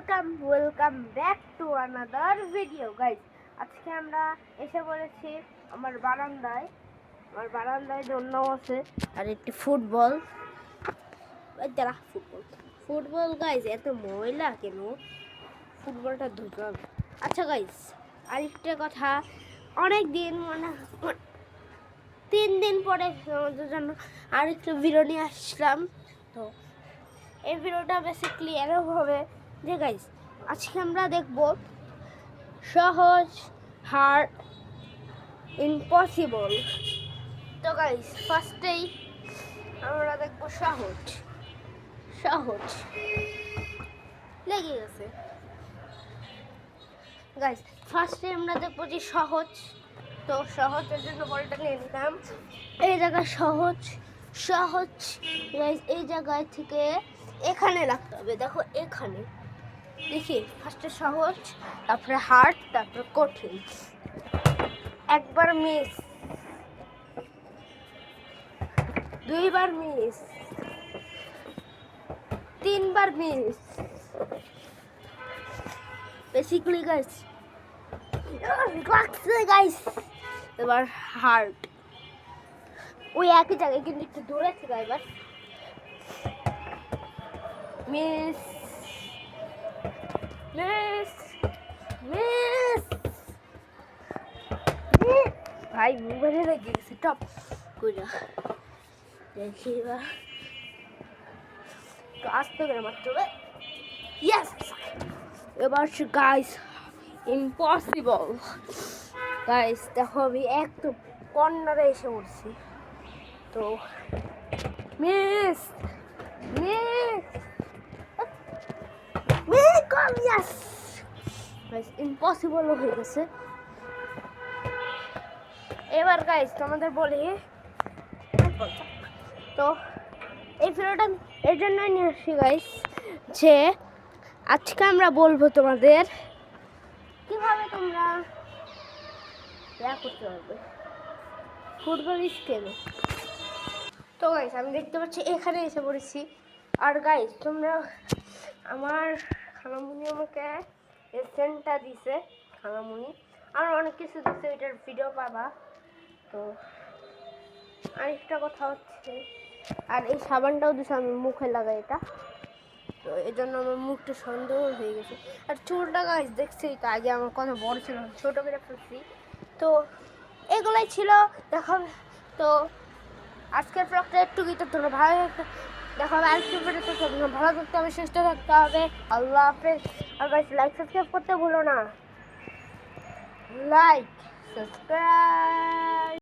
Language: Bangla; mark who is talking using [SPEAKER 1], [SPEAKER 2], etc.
[SPEAKER 1] Welcome back to another video guys. আজকে আমরা এসে পড়েছি আমার বারান্দায় জন্য আছে আর একটি ফুটবল ফুটবল গাইজ। এত ময়লা কেন? ফুটবলটা ধুলাম। আচ্ছা গাইজ, আরেকটা কথা, অনেক দিন মানে 3 দিন পরে আমাদের জন্য আরেকটা ভিডিও নিয়ে আসলাম। তো এই ভিডিওটা বেসিক্যালি এরকম হবে যে গাইজ, আজকে আমরা দেখব সহজ, হার্ড, ইম্পসিবল। তো গাইজ, ফার্স্টেই আমরা দেখব সহজ লেগে গেছে গাইজ। ফার্স্টে আমরা দেখবো যে সহজ। তো সহজের জন্য বলটা নিয়ে নিলাম। এই জায়গায় সহজ গাইজ, এই জায়গায় থেকে এখানে রাখতে হবে। দেখো এখানে, দেখি ফার্স্টে সহজ, তারপরে হার্ড, তারপরে কঠিন। একবার মিস, দুইবার মিস, তিনবার মিস। বেসিক্যালি গাইস এবার হার্ড, ওই একই জায়গায় কিন্তু একটু দূরে থেকে এবার মিস মিস মিস। ভাই মোবাইলে লেগে গেছে টপ কইরা। দেখি এবার তো আসতে করে মাত্র ইয়েস। এবার গাইস ইম্পসিবল গাইস, দেখো আমি একদম কর্নারে এসে পড়ছি। তো মিস মিস মিস কম, ইয়েস গাইস, ইম্পসিবল হয়ে গেছে। এবার গাইস তোমাদের বলি, তো এই ভিডিওটা এর জন্যই নিয়ে আসছি গাইস, যে আজকে আমরা বলবো তোমাদের কিভাবে তোমরা করতে পারবে ফুটবল স্কেলে। তো গাইস আমি দেখতে পাচ্ছি এখানে এসে পড়েছি। আর গাইস তোমরা, আমার খালামুনি আমাকে এসেন্টটা দিছে, খালামুনি আর অনেক কিছু দিচ্ছে, ওইটার ভিডিও পাবা। তো আরেকটা কথা হচ্ছে, আর এই সাবানটাও দিছে, আমি মুখে লাগাই এটা। তো এই জন্য আমার মুখটা সন্দেহ হয়ে গেছে। আর চুলটা গাইস দেখছি তো, আগে আমার কত বড় ছিল, ছোটো করে ফেলছি। তো এগুলাই ছিল দেখা। তো আজকের ব্লগটা একটু গীত তোমরা ভালো দেখা হবে আরেকটু ভিডিওতে। ভালো থাকতে হবে, সুস্থ থাকতে হবে। আল্লাহ হাফেজ। আর গাইস লাইক সাবস্ক্রাইব করতে ভুলো না, লাইক সাবস্ক্রাইব।